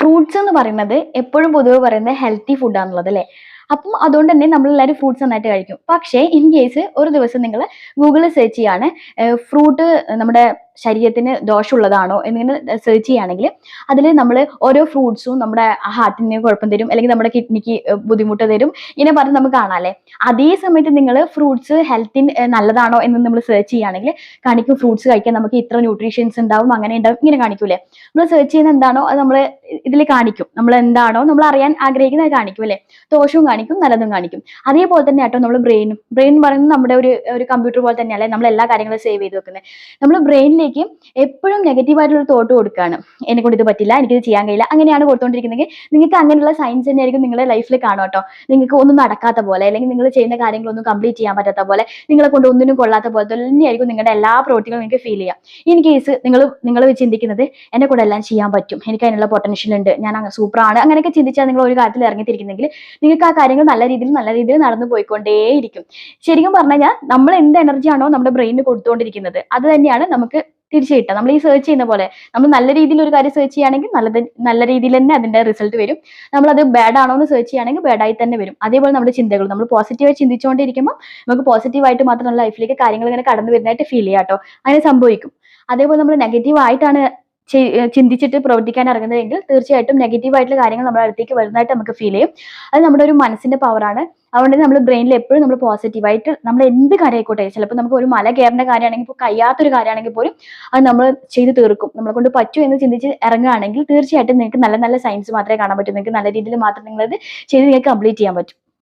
Fruits എന്ന് പറയുന്നത് എപ്പോഴും പൊതുവെ പറയുന്നത് ഹെൽത്തി ഫുഡാണുള്ളത് അല്ലേ. അപ്പം അതുകൊണ്ട് തന്നെ നമ്മളെല്ലാവരും ഫ്രൂട്ട്സ് നന്നായിട്ട് കഴിക്കും. പക്ഷേ ഇൻ കേസ് ഒരു ദിവസം നിങ്ങൾ ഗൂഗിളിൽ സെർച്ച് ചെയ്യാണ് ഫ്രൂട്ട് നമ്മുടെ ശരീരത്തിന് ദോഷമുള്ളതാണോ എന്നിങ്ങനെ സെർച്ച് ചെയ്യുകയാണെങ്കിൽ അതിൽ നമ്മൾ ഓരോ ഫ്രൂട്ട്സും നമ്മുടെ ഹാർട്ടിന് കുഴപ്പം തരും, അല്ലെങ്കിൽ നമ്മുടെ കിഡ്നിക്ക് ബുദ്ധിമുട്ട് തരും, ഇങ്ങനെ പറഞ്ഞ് നമുക്ക് കാണാമല്ലേ. അതേ സമയത്ത് നിങ്ങൾ ഫ്രൂട്ട്സ് ഹെൽത്തിന് നല്ലതാണോ എന്ന് നമ്മൾ സെർച്ച് ചെയ്യുകയാണെങ്കിൽ കാണിക്കും ഫ്രൂട്ട്സ് കഴിക്കാൻ നമുക്ക് ഇത്ര ന്യൂട്രീഷ്യൻസ് ഉണ്ടാവും, അങ്ങനെ ഉണ്ടാവും, ഇങ്ങനെ കാണിക്കൂലേ. നമ്മൾ സെർച്ച് ചെയ്യുന്ന എന്താണോ അത് നമ്മൾ ഇതിൽ കാണിക്കും. നമ്മൾ എന്താണോ നമ്മൾ അറിയാൻ ആഗ്രഹിക്കുന്നത് കാണിക്കും അല്ലെ. ദോഷവും കാണിക്കും, നല്ലതും കാണിക്കും. അതേപോലെ തന്നെ ആട്ടോ നമ്മൾ ബ്രെയിൻ പറയുന്നത് നമ്മുടെ ഒരു കമ്പ്യൂട്ടർ പോലെ തന്നെയല്ലേ നമ്മൾ എല്ലാ കാര്യങ്ങളും സേവ് ചെയ്ത് വെക്കുന്നത്. നമ്മൾ ബ്രെയിനിലേക്ക് എപ്പോഴും നെഗറ്റീവായിട്ടുള്ള തോട്ട് കൊടുക്കുകയാണ്. എന്നെ കൊണ്ട് ഇത് പറ്റില്ല, എനിക്കിത് ചെയ്യാൻ കഴിയില്ല, അങ്ങനെയാണ് കൊടുത്തോണ്ടിരിക്കുന്നെങ്കിൽ നിങ്ങൾക്ക് അങ്ങനെയുള്ള സയൻസ് തന്നെയായിരിക്കും നിങ്ങളുടെ ലൈഫിൽ കാണും കേട്ടോ. നിങ്ങൾക്ക് ഒന്നും നടക്കാത്ത പോലെ, അല്ലെങ്കിൽ നിങ്ങൾ ചെയ്യുന്ന കാര്യങ്ങളൊന്നും കംപ്ലീറ്റ് ചെയ്യാൻ പറ്റാത്ത പോലെ, നിങ്ങളെ കൊണ്ട് ഒന്നിനും കൊള്ളാത്ത പോലെ തന്നെയായിരിക്കും നിങ്ങളുടെ എല്ലാ പ്രവൃത്തികളും നിങ്ങൾക്ക് ഫീൽ ചെയ്യാം. ഇൻ കേസ് നിങ്ങൾ ചിന്തിക്കുന്നത് എന്നെ കൂടെ എല്ലാം ചെയ്യാൻ പറ്റും, എനിക്ക് അതിനുള്ള പൊട്ടൻഷ്യൽ ഉണ്ട്, ഞാൻ സൂപ്പറാണ്, അങ്ങനെയൊക്കെ ചിന്തിച്ചാൽ നിങ്ങൾ ഒരു കാര്യത്തിൽ ഇറങ്ങിത്തിരിക്കുന്നെങ്കിൽ നിങ്ങൾക്ക് ആ കാര്യങ്ങൾ നല്ല രീതിയിൽ നടന്നു പോയിക്കൊണ്ടേയിരിക്കും. ശരിക്കും പറഞ്ഞു കഴിഞ്ഞാൽ നമ്മൾ എന്ത് എനർജി ആണോ നമ്മുടെ ബ്രെയിനിന് കൊടുത്തുകൊണ്ടിരിക്കുന്നത് അത് തന്നെയാണ് നമുക്ക് തിരിച്ചു കിട്ടുക. നമ്മൾ ഈ സെർച്ച് ചെയ്യുന്ന പോലെ നമ്മൾ നല്ല രീതിയിൽ ഒരു കാര്യം സെർച്ച് ചെയ്യുകയാണെങ്കിൽ നല്ല രീതിയിൽ തന്നെ അതിന്റെ റിസൾട്ട് വരും. നമ്മളത് ബാഡ് ആണോ എന്ന് സെർച്ച് ചെയ്യുകയാണെങ്കിൽ ബാഡായി തന്നെ വരും. അതേപോലെ നമ്മുടെ ചിന്തകൾ നമ്മൾ പോസിറ്റീവായി ചിന്തിച്ചുകൊണ്ടിരിക്കുമ്പോൾ നമുക്ക് പോസിറ്റീവായിട്ട് മാത്രം നമ്മുടെ ലൈഫിലേക്ക് കാര്യങ്ങൾ ഇങ്ങനെ കടന്നു വരുന്നതായിട്ട് ഫീൽ ചെയ്യാം കേട്ടോ. അങ്ങനെ സംഭവിക്കും. അതേപോലെ നമ്മൾ നെഗറ്റീവ് ആയിട്ടാണ് ചിന്തിച്ചിട്ട് പ്രവർത്തിക്കാൻ ഇറങ്ങുന്നതെങ്കിൽ തീർച്ചയായിട്ടും നെഗറ്റീവ് ആയിട്ടുള്ള കാര്യങ്ങൾ നമ്മുടെ അടുത്തേക്ക് വരുന്നതായിട്ട് നമുക്ക് ഫീൽ ചെയ്യും. അത് നമ്മുടെ ഒരു മനസ്സിന്റെ പവറാണ്. അതുകൊണ്ട് നമ്മൾ ബ്രെയിനിൽ എപ്പോഴും നമ്മൾ പോസിറ്റീവായിട്ട് നമ്മൾ എന്ത് കാര്യം ആയിക്കോട്ടെ, ചിലപ്പോൾ നമുക്ക് ഒരു മല കയറേണ്ട കാര്യമാണെങ്കിൽ ഇപ്പോൾ കഴിയാത്തൊരു കാര്യമാണെങ്കിൽ പോലും അത് നമ്മൾ ചെയ്ത് തീർക്കും. നമ്മളെ കൊണ്ട് പറ്റും എന്ന് ചിന്തിച്ച് ഇറങ്ങുകയാണെങ്കിൽ തീർച്ചയായിട്ടും നിങ്ങൾക്ക് നല്ല നല്ല സയൻസ് മാത്രമേ കാണാൻ പറ്റൂ. നിങ്ങൾക്ക് നല്ല രീതിയിൽ മാത്രം നിങ്ങളത് ചെയ്ത് നിങ്ങൾക്ക് കംപ്ലീറ്റ് ചെയ്യാൻ പറ്റും.